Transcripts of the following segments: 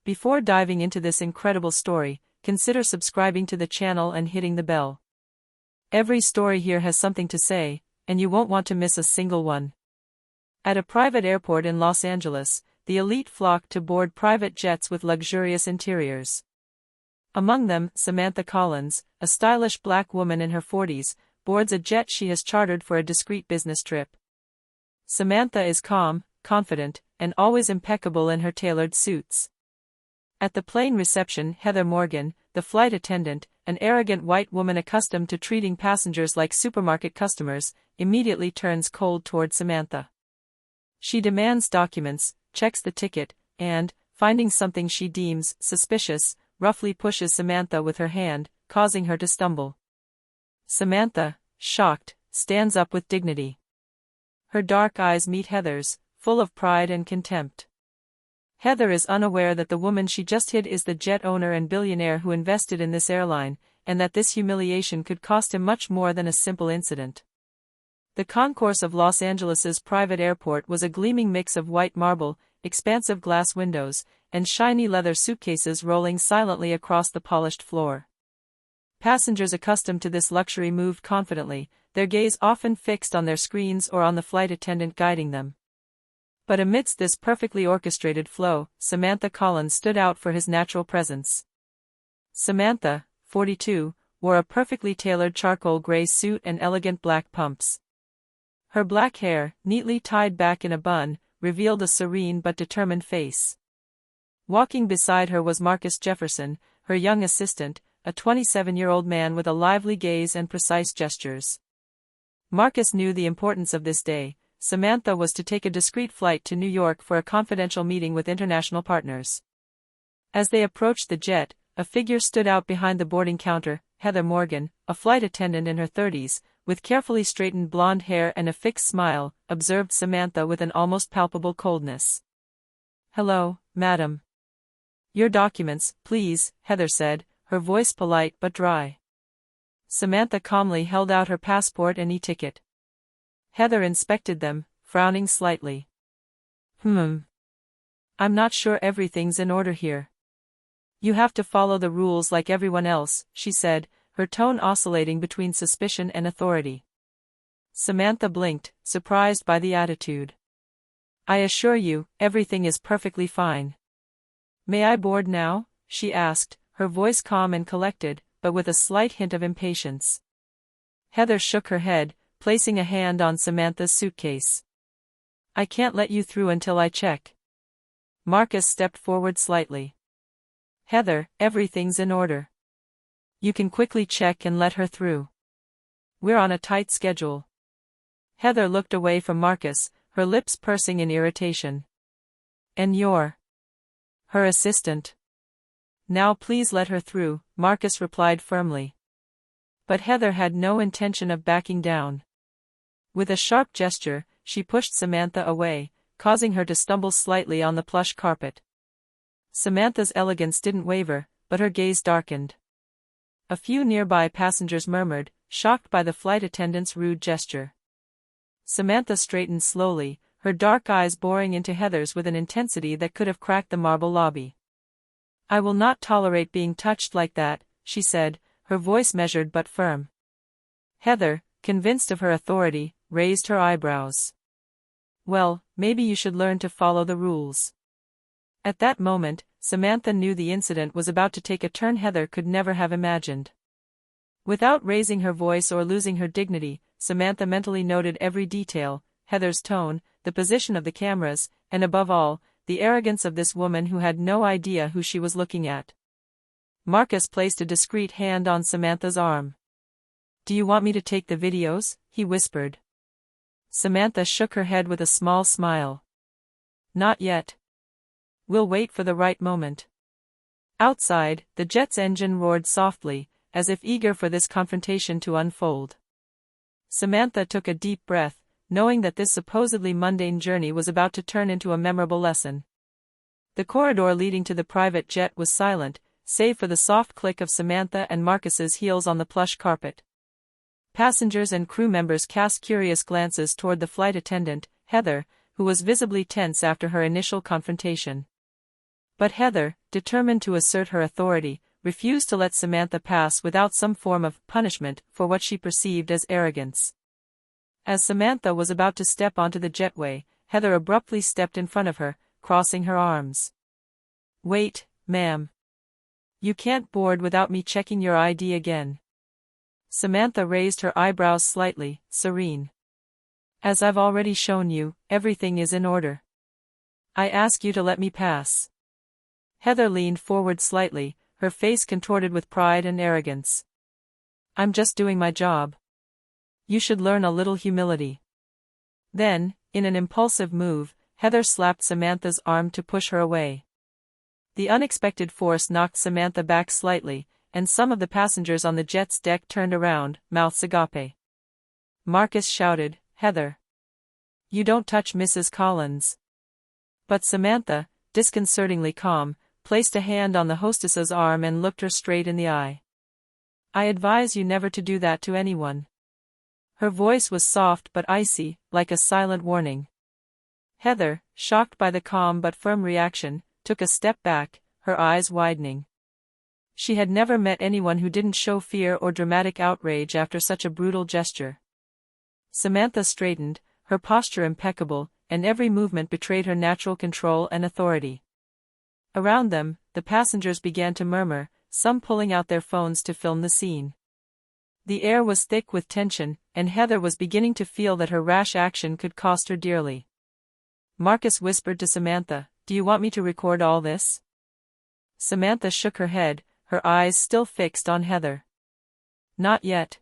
Before diving into this incredible story, consider subscribing to the channel and hitting the bell. Every story here has something to say, and you won't want to miss a single one. At a private airport in Los Angeles, the elite flock to board private jets with luxurious interiors. Among them, Samantha Collins, a stylish black woman in her 40s, boards a jet she has chartered for a discreet business trip. Samantha is calm, confident, and always impeccable in her tailored suits. At the plane reception, Heather Morgan, the flight attendant, an arrogant white woman accustomed to treating passengers like supermarket customers, immediately turns cold toward Samantha. She demands documents, checks the ticket, and, finding something she deems suspicious, roughly pushes Samantha with her hand, causing her to stumble. Samantha, shocked, stands up with dignity. Her dark eyes meet Heather's, full of pride and contempt. Heather is unaware that the woman she just hit is the jet owner and billionaire who invested in this airline, and that this humiliation could cost him much more than a simple incident. The concourse of Los Angeles's private airport was a gleaming mix of white marble, expansive glass windows, and shiny leather suitcases rolling silently across the polished floor. Passengers accustomed to this luxury moved confidently, their gaze often fixed on their screens or on the flight attendant guiding them. But amidst this perfectly orchestrated flow, Samantha Collins stood out for his natural presence. Samantha, 42, wore a perfectly tailored charcoal gray suit and elegant black pumps. Her black hair, neatly tied back in a bun, revealed a serene but determined face. Walking beside her was Marcus Jefferson, her young assistant, a 27-year-old man with a lively gaze and precise gestures. Marcus knew the importance of this day. Samantha was to take a discreet flight to New York for a confidential meeting with international partners. As they approached the jet, a figure stood out behind the boarding counter. Heather Morgan, a flight attendant in her 30s, with carefully straightened blonde hair and a fixed smile, observed Samantha with an almost palpable coldness. "Hello, madam." "Your documents, please," Heather said, her voice polite but dry. Samantha calmly held out her passport and e-ticket. Heather inspected them, frowning slightly. I'm not sure everything's in order here." "You have to follow the rules like everyone else," she said, her tone oscillating between suspicion and authority. Samantha blinked, surprised by the attitude. "I assure you, everything is perfectly fine." "May I board now?" she asked, her voice calm and collected, but with a slight hint of impatience. Heather shook her head, placing a hand on Samantha's suitcase. "I can't let you through until I check." Marcus stepped forward slightly. "Heather, everything's in order. You can quickly check and let her through. We're on a tight schedule." Heather looked away from Marcus, her lips pursing in irritation. "And you're her assistant." "Now please let her through," Marcus replied firmly. But Heather had no intention of backing down. With a sharp gesture, she pushed Samantha away, causing her to stumble slightly on the plush carpet. Samantha's elegance didn't waver, but her gaze darkened. A few nearby passengers murmured, shocked by the flight attendant's rude gesture. Samantha straightened slowly, her dark eyes boring into Heather's with an intensity that could have cracked the marble lobby. "I will not tolerate being touched like that," she said, her voice measured but firm. Heather, convinced of her authority, raised her eyebrows. "Well, maybe you should learn to follow the rules." At that moment, Samantha knew the incident was about to take a turn Heather could never have imagined. Without raising her voice or losing her dignity, Samantha mentally noted every detail: Heather's tone, the position of the cameras, and above all, the arrogance of this woman who had no idea who she was looking at. Marcus placed a discreet hand on Samantha's arm. "Do you want me to take the videos?" he whispered. Samantha shook her head with a small smile. "Not yet. We'll wait for the right moment." Outside, the jet's engine roared softly, as if eager for this confrontation to unfold. Samantha took a deep breath, knowing that this supposedly mundane journey was about to turn into a memorable lesson. The corridor leading to the private jet was silent, save for the soft click of Samantha and Marcus's heels on the plush carpet. Passengers and crew members cast curious glances toward the flight attendant, Heather, who was visibly tense after her initial confrontation. But Heather, determined to assert her authority, refused to let Samantha pass without some form of punishment for what she perceived as arrogance. As Samantha was about to step onto the jetway, Heather abruptly stepped in front of her, crossing her arms. "Wait, ma'am. You can't board without me checking your ID again." Samantha raised her eyebrows slightly, serene. "As I've already shown you, everything is in order. I ask you to let me pass." Heather leaned forward slightly, her face contorted with pride and arrogance. "I'm just doing my job. You should learn a little humility." Then, in an impulsive move, Heather slapped Samantha's arm to push her away. The unexpected force knocked Samantha back slightly, and some of the passengers on the jet's deck turned around, mouths agape. Marcus shouted, "Heather! You don't touch Mrs. Collins." But Samantha, disconcertingly calm, placed a hand on the hostess's arm and looked her straight in the eye. "I advise you never to do that to anyone." Her voice was soft but icy, like a silent warning. Heather, shocked by the calm but firm reaction, took a step back, her eyes widening. She had never met anyone who didn't show fear or dramatic outrage after such a brutal gesture. Samantha straightened, her posture impeccable, and every movement betrayed her natural control and authority. Around them, the passengers began to murmur, some pulling out their phones to film the scene. The air was thick with tension, and Heather was beginning to feel that her rash action could cost her dearly. Marcus whispered to Samantha, "Do you want me to record all this?" Samantha shook her head, her eyes still fixed on Heather. "Not yet.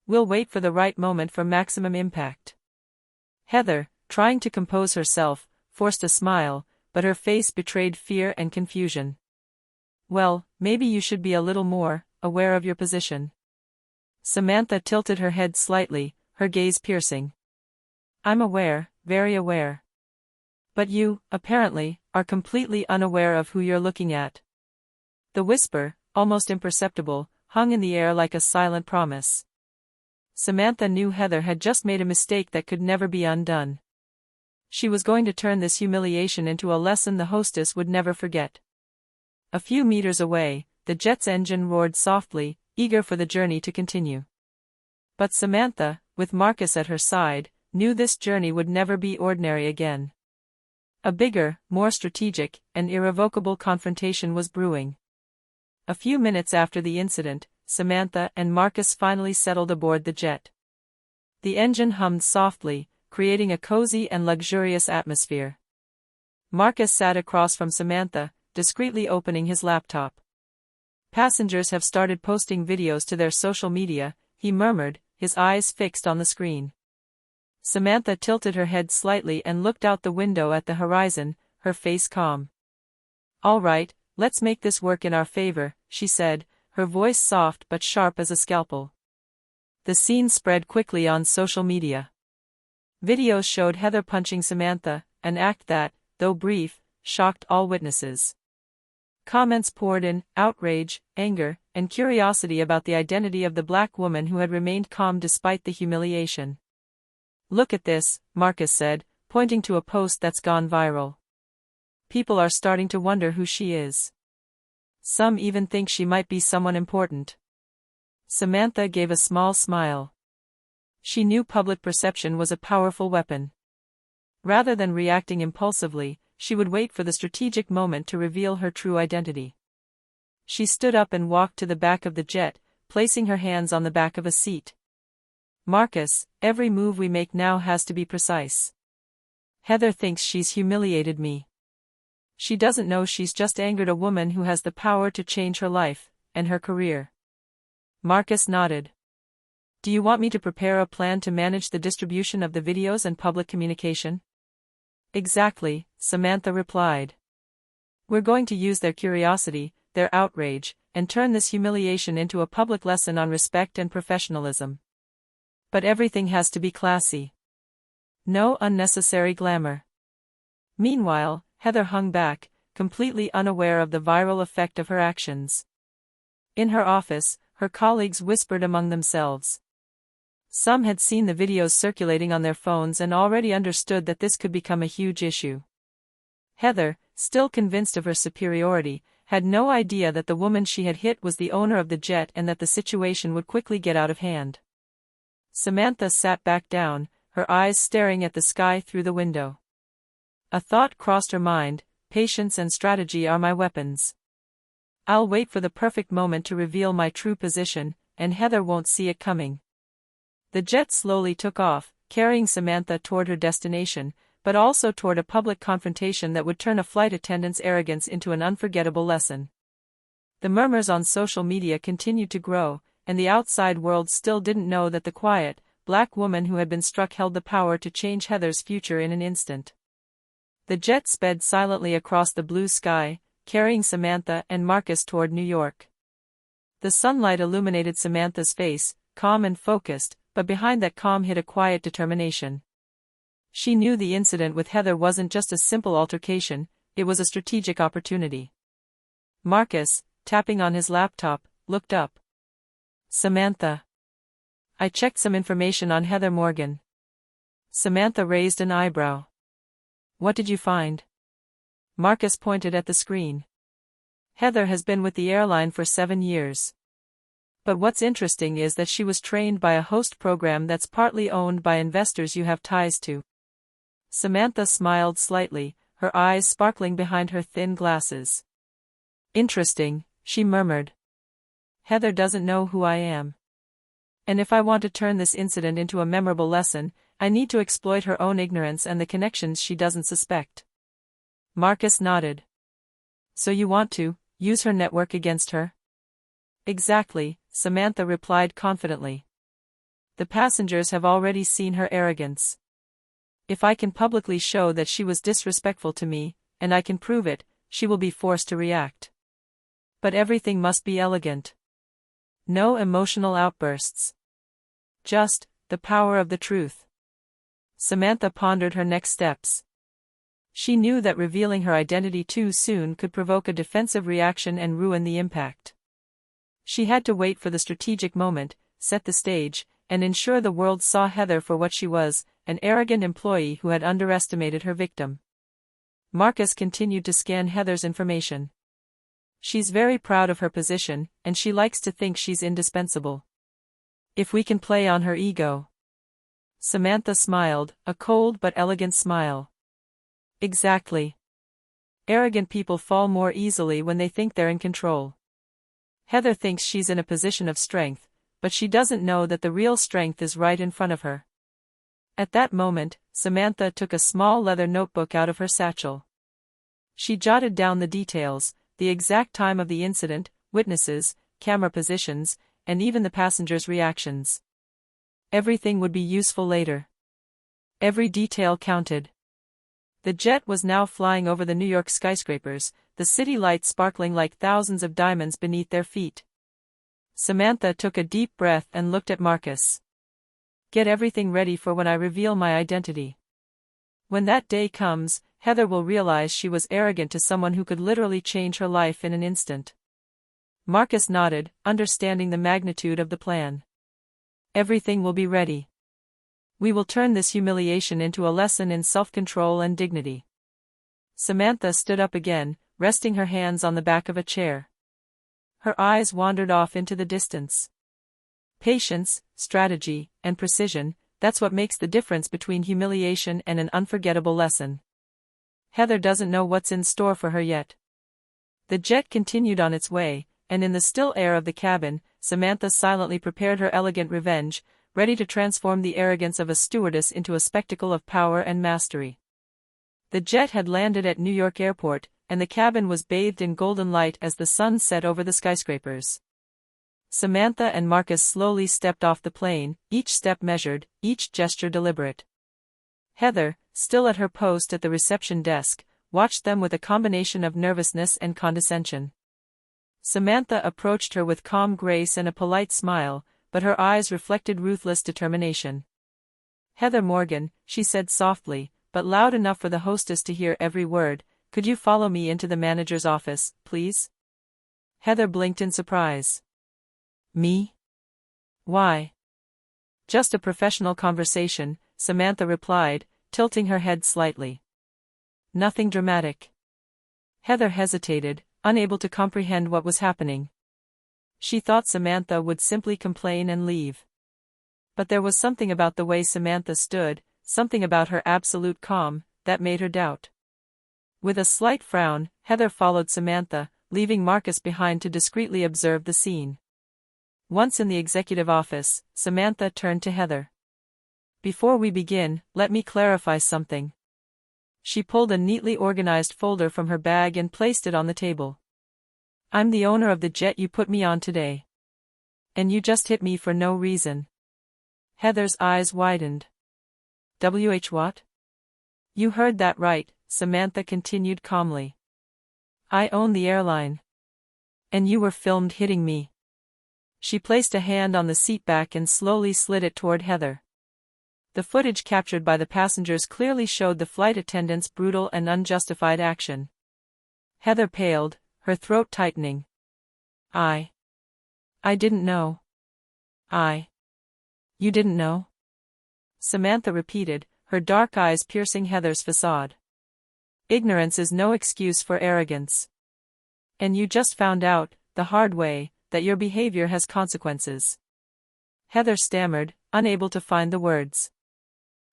We'll wait for the right moment for maximum impact." Heather, trying to compose herself, forced a smile, but her face betrayed fear and confusion. "Well, maybe you should be a little more aware of your position." Samantha tilted her head slightly, her gaze piercing. "I'm aware, very aware. But you, apparently, are completely unaware of who you're looking at." The whisper, almost imperceptible, hung in the air like a silent promise. Samantha knew Heather had just made a mistake that could never be undone. She was going to turn this humiliation into a lesson the hostess would never forget. A few meters away, the jet's engine roared softly, eager for the journey to continue. But Samantha, with Marcus at her side, knew this journey would never be ordinary again. A bigger, more strategic, and irrevocable confrontation was brewing. A few minutes after the incident, Samantha and Marcus finally settled aboard the jet. The engine hummed softly, creating a cozy and luxurious atmosphere. Marcus sat across from Samantha, discreetly opening his laptop. "Passengers have started posting videos to their social media," he murmured, his eyes fixed on the screen. Samantha tilted her head slightly and looked out the window at the horizon, her face calm. "All right, let's make this work in our favor," she said, her voice soft but sharp as a scalpel. The scene spread quickly on social media. Videos showed Heather punching Samantha, an act that, though brief, shocked all witnesses. Comments poured in, outrage, anger, and curiosity about the identity of the black woman who had remained calm despite the humiliation. "Look at this," Marcus said, pointing to a post that's gone viral. "People are starting to wonder who she is. Some even think she might be someone important." Samantha gave a small smile. She knew public perception was a powerful weapon. Rather than reacting impulsively, she would wait for the strategic moment to reveal her true identity. She stood up and walked to the back of the jet, placing her hands on the back of a seat. "Marcus, every move we make now has to be precise. Heather thinks she's humiliated me. She doesn't know she's just angered a woman who has the power to change her life, and her career." Marcus nodded. "Do you want me to prepare a plan to manage the distribution of the videos and public communication?" "Exactly," Samantha replied. "We're going to use their curiosity, their outrage, and turn this humiliation into a public lesson on respect and professionalism. But everything has to be classy. No unnecessary glamour." Meanwhile, Heather hung back, completely unaware of the viral effect of her actions. In her office, her colleagues whispered among themselves. Some had seen the videos circulating on their phones and already understood that this could become a huge issue. Heather, still convinced of her superiority, had no idea that the woman she had hit was the owner of the jet and that the situation would quickly get out of hand. Samantha sat back down, her eyes staring at the sky through the window. A thought crossed her mind: patience and strategy are my weapons. I'll wait for the perfect moment to reveal my true position, and Heather won't see it coming. The jet slowly took off, carrying Samantha toward her destination, but also toward a public confrontation that would turn a flight attendant's arrogance into an unforgettable lesson. The murmurs on social media continued to grow, and the outside world still didn't know that the quiet, black woman who had been struck held the power to change Heather's future in an instant. The jet sped silently across the blue sky, carrying Samantha and Marcus toward New York. The sunlight illuminated Samantha's face, calm and focused, but behind that calm hid a quiet determination. She knew the incident with Heather wasn't just a simple altercation, it was a strategic opportunity. Marcus, tapping on his laptop, looked up. Samantha. I checked some information on Heather Morgan. Samantha raised an eyebrow. What did you find? Marcus pointed at the screen. Heather has been with the airline for 7 years. But what's interesting is that she was trained by a host program that's partly owned by investors you have ties to. Samantha smiled slightly, her eyes sparkling behind her thin glasses. Interesting, she murmured. Heather doesn't know who I am. And if I want to turn this incident into a memorable lesson, I need to exploit her own ignorance and the connections she doesn't suspect. Marcus nodded. So you want to use her network against her? Exactly, Samantha replied confidently. The passengers have already seen her arrogance. If I can publicly show that she was disrespectful to me, and I can prove it, she will be forced to react. But everything must be elegant. No emotional outbursts. Just the power of the truth. Samantha pondered her next steps. She knew that revealing her identity too soon could provoke a defensive reaction and ruin the impact. She had to wait for the strategic moment, set the stage, and ensure the world saw Heather for what she was, an arrogant employee who had underestimated her victim. Marcus continued to scan Heather's information. She's very proud of her position, and she likes to think she's indispensable. If we can play on her ego. Samantha smiled, a cold but elegant smile. Exactly. Arrogant people fall more easily when they think they're in control. Heather thinks she's in a position of strength, but she doesn't know that the real strength is right in front of her. At that moment, Samantha took a small leather notebook out of her satchel. She jotted down the details, the exact time of the incident, witnesses, camera positions, and even the passengers' reactions. Everything would be useful later. Every detail counted. The jet was now flying over the New York skyscrapers, the city lights sparkling like thousands of diamonds beneath their feet. Samantha took a deep breath and looked at Marcus. Get everything ready for when I reveal my identity. When that day comes, Heather will realize she was arrogant to someone who could literally change her life in an instant. Marcus nodded, understanding the magnitude of the plan. Everything will be ready. We will turn this humiliation into a lesson in self-control and dignity. Samantha stood up again, resting her hands on the back of a chair. Her eyes wandered off into the distance. Patience, strategy, and precision, that's what makes the difference between humiliation and an unforgettable lesson. Heather doesn't know what's in store for her yet. The jet continued on its way, and in the still air of the cabin, Samantha silently prepared her elegant revenge, ready to transform the arrogance of a stewardess into a spectacle of power and mastery. The jet had landed at New York Airport, and the cabin was bathed in golden light as the sun set over the skyscrapers. Samantha and Marcus slowly stepped off the plane, each step measured, each gesture deliberate. Heather, still at her post at the reception desk, watched them with a combination of nervousness and condescension. Samantha approached her with calm grace and a polite smile, but her eyes reflected ruthless determination. Heather Morgan, she said softly, but loud enough for the hostess to hear every word, could you follow me into the manager's office, please? Heather blinked in surprise. Me? Why? Just a professional conversation, Samantha replied, tilting her head slightly. Nothing dramatic. Heather hesitated, unable to comprehend what was happening. She thought Samantha would simply complain and leave. But there was something about the way Samantha stood, something about her absolute calm, that made her doubt. With a slight frown, Heather followed Samantha, leaving Marcus behind to discreetly observe the scene. Once in the executive office, Samantha turned to Heather. "Before we begin, let me clarify something." She pulled a neatly organized folder from her bag and placed it on the table. "I'm the owner of the jet you put me on today. And you just hit me for no reason." Heather's eyes widened. What? "You heard that right," Samantha continued calmly. "I own the airline. And you were filmed hitting me." She placed a hand on the seat back and slowly slid it toward Heather. The footage captured by the passengers clearly showed the flight attendant's brutal and unjustified action. Heather paled, her throat tightening. I didn't know." "You didn't know?" Samantha repeated, her dark eyes piercing Heather's facade. "Ignorance is no excuse for arrogance. And you just found out, the hard way, that your behavior has consequences." Heather stammered, unable to find the words.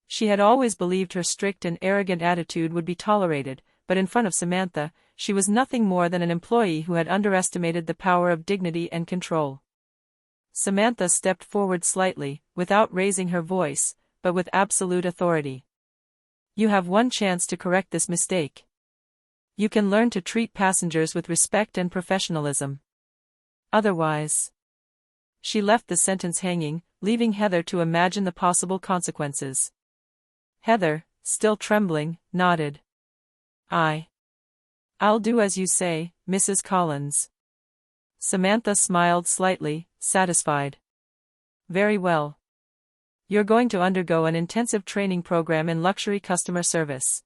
She had always believed her strict and arrogant attitude would be tolerated, but in front of Samantha, she was nothing more than an employee who had underestimated the power of dignity and control. Samantha stepped forward slightly, without raising her voice, but with absolute authority. "You have one chance to correct this mistake. You can learn to treat passengers with respect and professionalism. Otherwise..." She left the sentence hanging, leaving Heather to imagine the possible consequences. Heather, still trembling, nodded. "I'll do as you say, Mrs. Collins." Samantha smiled slightly, satisfied. "Very well. You're going to undergo an intensive training program in luxury customer service.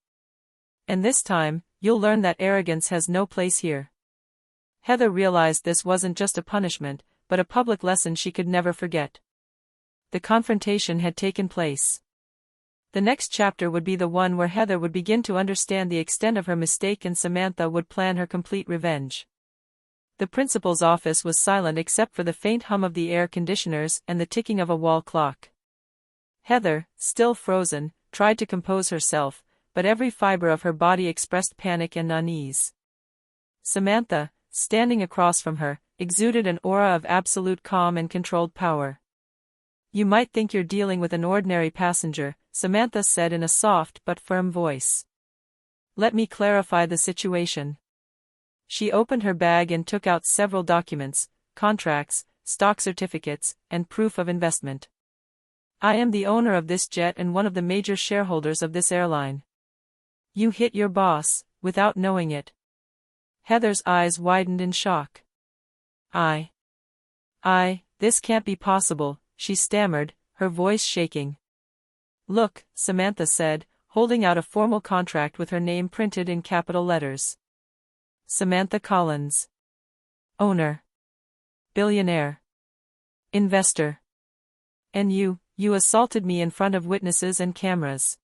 And this time, you'll learn that arrogance has no place here." Heather realized this wasn't just a punishment, but a public lesson she could never forget. The confrontation had taken place. The next chapter would be the one where Heather would begin to understand the extent of her mistake and Samantha would plan her complete revenge. The principal's office was silent except for the faint hum of the air conditioners and the ticking of a wall clock. Heather, still frozen, tried to compose herself, but every fiber of her body expressed panic and unease. Samantha, standing across from her, exuded an aura of absolute calm and controlled power. "You might think you're dealing with an ordinary passenger," Samantha said in a soft but firm voice. "Let me clarify the situation." She opened her bag and took out several documents, contracts, stock certificates, and proof of investment. "I am the owner of this jet and one of the major shareholders of this airline. You hit your boss, without knowing it." Heather's eyes widened in shock. This can't be possible," she stammered, her voice shaking. "Look," Samantha said, holding out a formal contract with her name printed in capital letters. Samantha Collins. Owner. Billionaire. Investor. And you assaulted me in front of witnesses and cameras."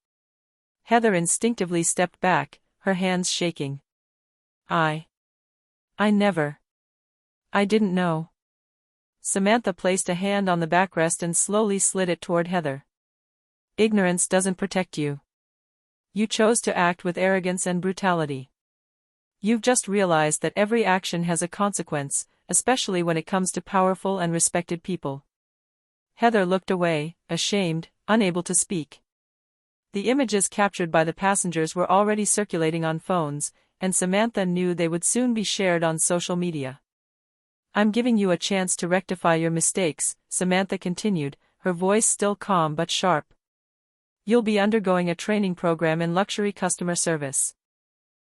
Heather instinctively stepped back, her hands shaking. I never. I didn't know." Samantha placed a hand on the backrest and slowly slid it toward Heather. "Ignorance doesn't protect you. You chose to act with arrogance and brutality. You've just realized that every action has a consequence, especially when it comes to powerful and respected people." Heather looked away, ashamed, unable to speak. The images captured by the passengers were already circulating on phones, and Samantha knew they would soon be shared on social media. "I'm giving you a chance to rectify your mistakes," Samantha continued, her voice still calm but sharp. "You'll be undergoing a training program in luxury customer service.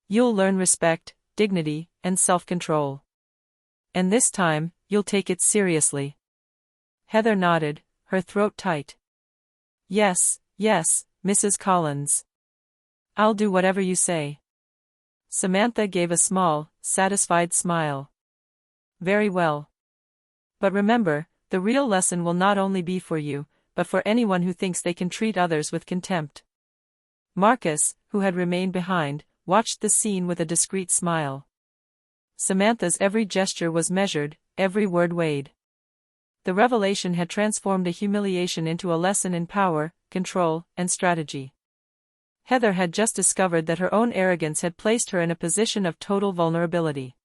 You'll learn respect, dignity, and self-control. And this time, you'll take it seriously." Heather nodded, her throat tight. Yes, Mrs. Collins. I'll do whatever you say." Samantha gave a small, satisfied smile. "Very well. But remember, the real lesson will not only be for you, but for anyone who thinks they can treat others with contempt." Marcus, who had remained behind, watched the scene with a discreet smile. Samantha's every gesture was measured, every word weighed. The revelation had transformed a humiliation into a lesson in power, control, and strategy. Heather had just discovered that her own arrogance had placed her in a position of total vulnerability.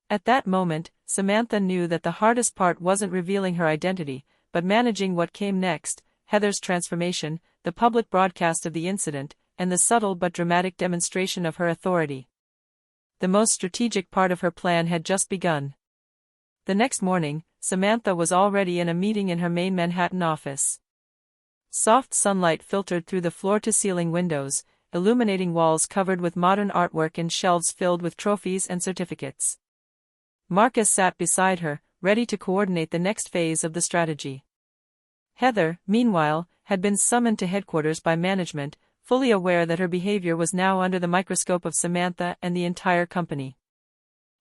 At that moment, Samantha knew that the hardest part wasn't revealing her identity, but managing what came next: Heather's transformation, the public broadcast of the incident, and the subtle but dramatic demonstration of her authority. The most strategic part of her plan had just begun. The next morning, Samantha was already in a meeting in her main Manhattan office. Soft sunlight filtered through the floor-to-ceiling windows, illuminating walls covered with modern artwork and shelves filled with trophies and certificates. Marcus sat beside her, ready to coordinate the next phase of the strategy. Heather, meanwhile, had been summoned to headquarters by management, fully aware that her behavior was now under the microscope of Samantha and the entire company.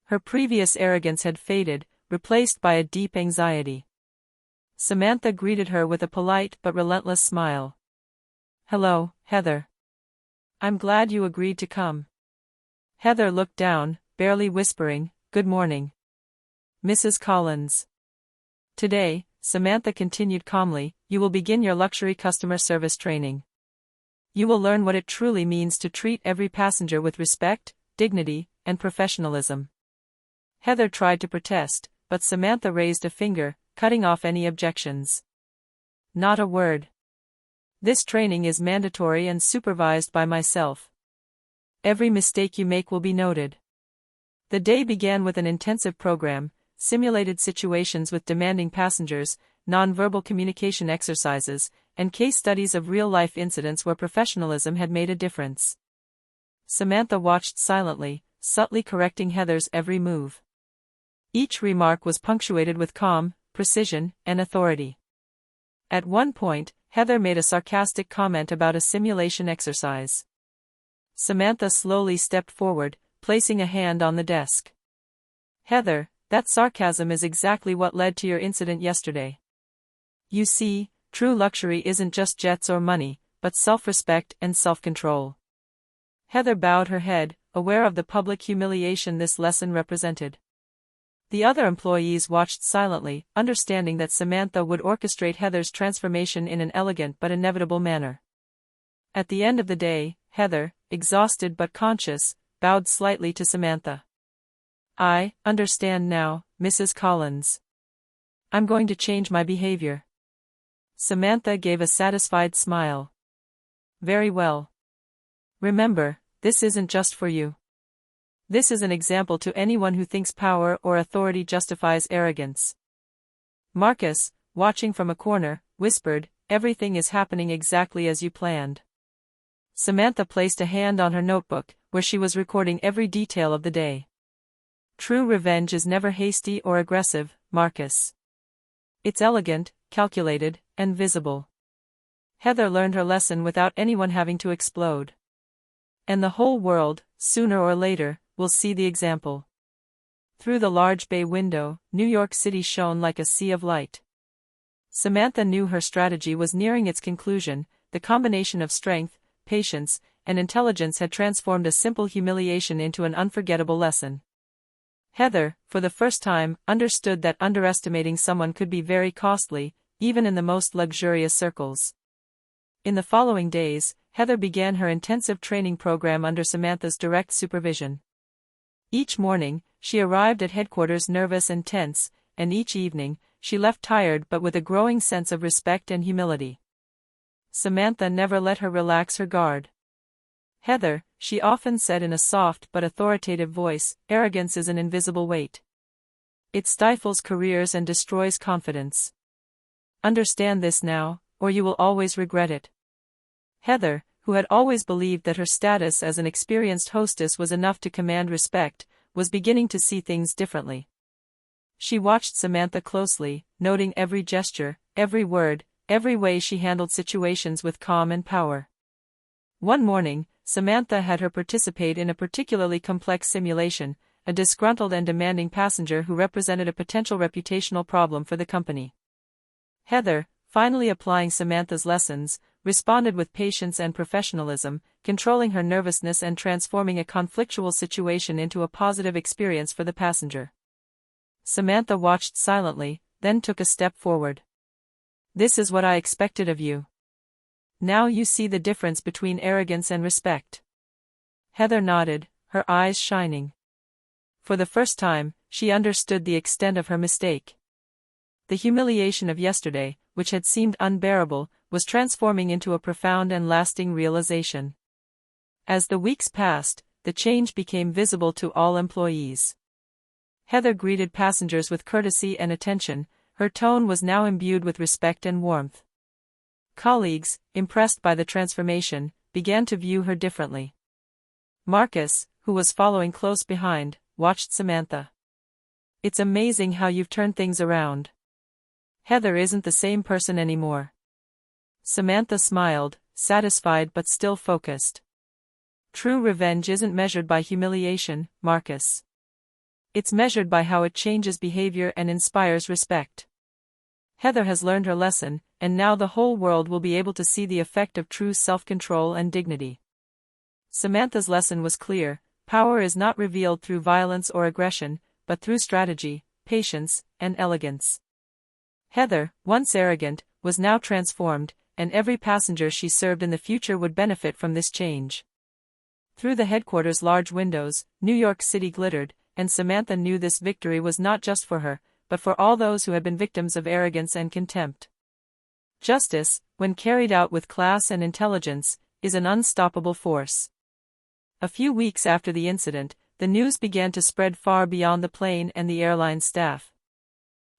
Her previous arrogance had faded, replaced by a deep anxiety. Samantha greeted her with a polite but relentless smile. "Hello, Heather. I'm glad you agreed to come." Heather looked down, barely whispering, "Good morning, Mrs. Collins." "Today," Samantha continued calmly, "you will begin your luxury customer service training. You will learn what it truly means to treat every passenger with respect, dignity, and professionalism." Heather tried to protest, but Samantha raised a finger, cutting off any objections. "Not a word. This training is mandatory and supervised by myself. Every mistake you make will be noted." The day began with an intensive program: simulated situations with demanding passengers, nonverbal communication exercises, and case studies of real-life incidents where professionalism had made a difference. Samantha watched silently, subtly correcting Heather's every move. Each remark was punctuated with calm, precision, and authority. At one point, Heather made a sarcastic comment about a simulation exercise. Samantha slowly stepped forward, placing a hand on the desk. "Heather, that sarcasm is exactly what led to your incident yesterday. You see, true luxury isn't just jets or money, but self-respect and self-control." Heather bowed her head, aware of the public humiliation this lesson represented. The other employees watched silently, understanding that Samantha would orchestrate Heather's transformation in an elegant but inevitable manner. At the end of the day, Heather, exhausted but conscious, bowed slightly to Samantha. "I understand now, Mrs. Collins. I'm going to change my behavior." Samantha gave a satisfied smile. "Very well. Remember, this isn't just for you. This is an example to anyone who thinks power or authority justifies arrogance." Marcus, watching from a corner, whispered, "Everything is happening exactly as you planned." Samantha placed a hand on her notebook, where she was recording every detail of the day. "True revenge is never hasty or aggressive, Marcus. It's elegant, calculated, and visible." Heather learned her lesson without anyone having to explode. And the whole world, sooner or later, will see the example. Through the large bay window, New York City shone like a sea of light. Samantha knew her strategy was nearing its conclusion. The combination of strength, patience, and intelligence had transformed a simple humiliation into an unforgettable lesson. Heather, for the first time, understood that underestimating someone could be very costly, even in the most luxurious circles. In the following days, Heather began her intensive training program under Samantha's direct supervision. Each morning, she arrived at headquarters nervous and tense, and each evening, she left tired but with a growing sense of respect and humility. Samantha never let her relax her guard. "Heather," she often said in a soft but authoritative voice, "arrogance is an invisible weight. It stifles careers and destroys confidence. Understand this now, or you will always regret it." Heather, who had always believed that her status as an experienced hostess was enough to command respect, was beginning to see things differently. She watched Samantha closely, noting every gesture, every word, every way she handled situations with calm and power. One morning, Samantha had her participate in a particularly complex simulation: a disgruntled and demanding passenger who represented a potential reputational problem for the company. Heather, finally applying Samantha's lessons, responded with patience and professionalism, controlling her nervousness and transforming a conflictual situation into a positive experience for the passenger. Samantha watched silently, then took a step forward. "This is what I expected of you. Now you see the difference between arrogance and respect." Heather nodded, her eyes shining. For the first time, she understood the extent of her mistake. The humiliation of yesterday, which had seemed unbearable, was transforming into a profound and lasting realization. As the weeks passed, the change became visible to all employees. Heather greeted passengers with courtesy and attention, her tone was now imbued with respect and warmth. Colleagues, impressed by the transformation, began to view her differently. Marcus, who was following close behind, watched Samantha. "It's amazing how you've turned things around. Heather isn't the same person anymore." Samantha smiled, satisfied but still focused. "True revenge isn't measured by humiliation, Marcus. It's measured by how it changes behavior and inspires respect. Heather has learned her lesson, and now the whole world will be able to see the effect of true self-control and dignity." Samantha's lesson was clear: power is not revealed through violence or aggression, but through strategy, patience, and elegance. Heather, once arrogant, was now transformed, and every passenger she served in the future would benefit from this change. Through the headquarters' large windows, New York City glittered, and Samantha knew this victory was not just for her, but for all those who had been victims of arrogance and contempt. Justice, when carried out with class and intelligence, is an unstoppable force. A few weeks after the incident, the news began to spread far beyond the plane and the airline staff.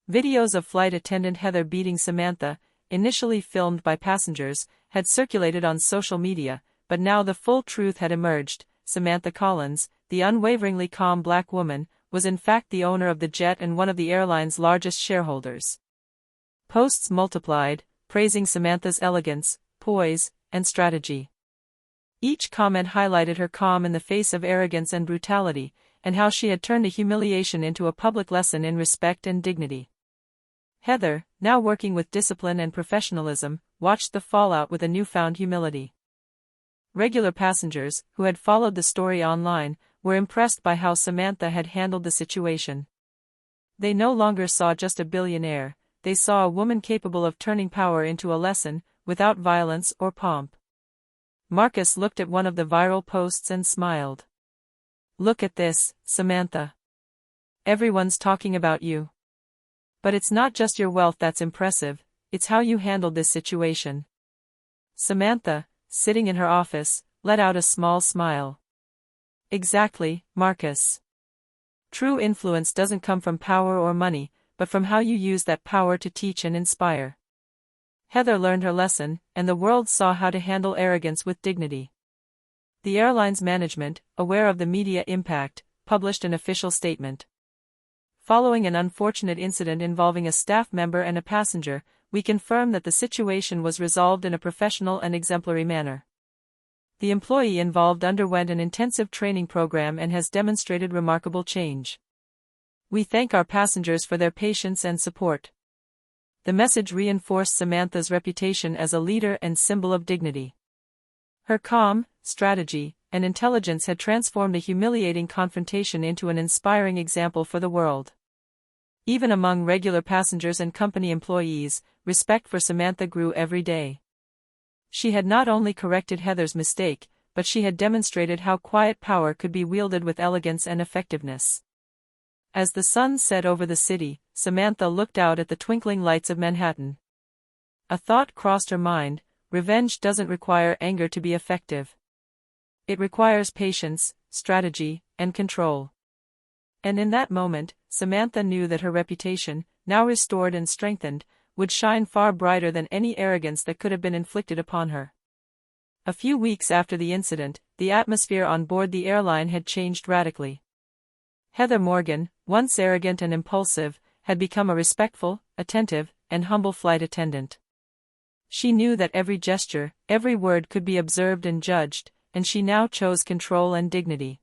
Videos of flight attendant Heather beating Samantha, initially filmed by passengers, had circulated on social media, but now the full truth had emerged. Samantha Collins, the unwaveringly calm black woman, was in fact the owner of the jet and one of the airline's largest shareholders. Posts multiplied, praising Samantha's elegance, poise, and strategy. Each comment highlighted her calm in the face of arrogance and brutality, and how she had turned a humiliation into a public lesson in respect and dignity. Heather, now working with discipline and professionalism, watched the fallout with a newfound humility. Regular passengers, who had followed the story online, were impressed by how Samantha had handled the situation. They no longer saw just a billionaire, they saw a woman capable of turning power into a lesson, without violence or pomp. Marcus looked at one of the viral posts and smiled. "Look at this, Samantha. Everyone's talking about you. But it's not just your wealth that's impressive, it's how you handled this situation." Samantha, sitting in her office, let out a small smile. "Exactly, Marcus. True influence doesn't come from power or money, but from how you use that power to teach and inspire." Heather learned her lesson, and the world saw how to handle arrogance with dignity. The airline's management, aware of the media impact, published an official statement. "Following an unfortunate incident involving a staff member and a passenger, we confirm that the situation was resolved in a professional and exemplary manner. The employee involved underwent an intensive training program and has demonstrated remarkable change. We thank our passengers for their patience and support." The message reinforced Samantha's reputation as a leader and symbol of dignity. Her calm, strategy, and intelligence had transformed a humiliating confrontation into an inspiring example for the world. Even among regular passengers and company employees, respect for Samantha grew every day. She had not only corrected Heather's mistake, but she had demonstrated how quiet power could be wielded with elegance and effectiveness. As the sun set over the city, Samantha looked out at the twinkling lights of Manhattan. A thought crossed her mind: revenge doesn't require anger to be effective. It requires patience, strategy, and control. And in that moment, Samantha knew that her reputation, now restored and strengthened, would shine far brighter than any arrogance that could have been inflicted upon her. A few weeks after the incident, the atmosphere on board the airline had changed radically. Heather Morgan, once arrogant and impulsive, had become a respectful, attentive, and humble flight attendant. She knew that every gesture, every word could be observed and judged, and she now chose control and dignity.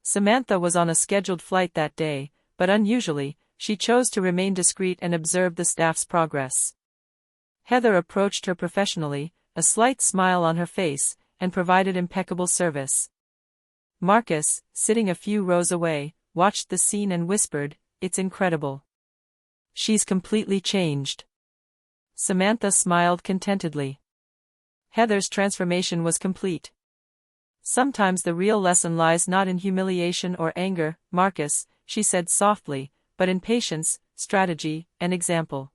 Samantha was on a scheduled flight that day, but unusually, she chose to remain discreet and observe the staff's progress. Heather approached her professionally, a slight smile on her face, and provided impeccable service. Marcus, sitting a few rows away, watched the scene and whispered, "It's incredible. She's completely changed." Samantha smiled contentedly. Heather's transformation was complete. "Sometimes the real lesson lies not in humiliation or anger, Marcus," she said softly, "but in patience, strategy, and example."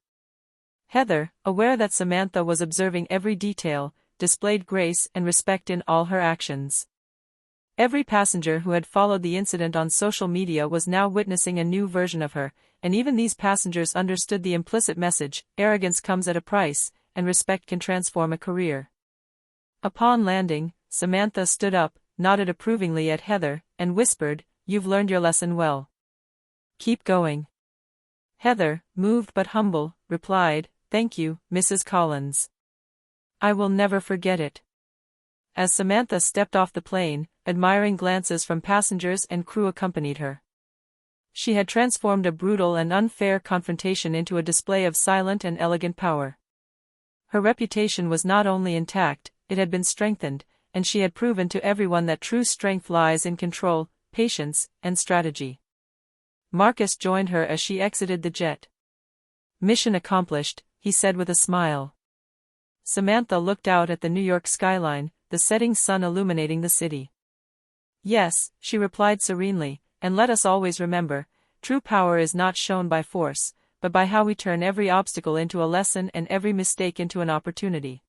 Heather, aware that Samantha was observing every detail, displayed grace and respect in all her actions. Every passenger who had followed the incident on social media was now witnessing a new version of her, and even these passengers understood the implicit message: arrogance comes at a price, and respect can transform a career. Upon landing, Samantha stood up, nodded approvingly at Heather, and whispered, "You've learned your lesson well. Keep going." Heather, moved but humble, replied, "Thank you, Mrs. Collins. I will never forget it." As Samantha stepped off the plane, admiring glances from passengers and crew accompanied her. She had transformed a brutal and unfair confrontation into a display of silent and elegant power. Her reputation was not only intact, it had been strengthened, and she had proven to everyone that true strength lies in control, patience, and strategy. Marcus joined her as she exited the jet. "Mission accomplished," he said with a smile. Samantha looked out at the New York skyline, the setting sun illuminating the city. "Yes," she replied serenely, "and let us always remember, true power is not shown by force, but by how we turn every obstacle into a lesson and every mistake into an opportunity."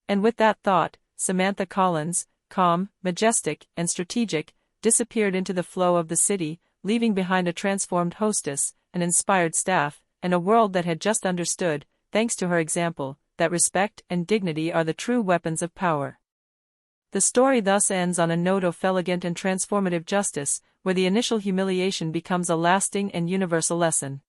And with that thought, Samantha Collins, calm, majestic, and strategic, disappeared into the flow of the city, leaving behind a transformed hostess, an inspired staff, and a world that had just understood, thanks to her example, that respect and dignity are the true weapons of power. The story thus ends on a note of elegant and transformative justice, where the initial humiliation becomes a lasting and universal lesson.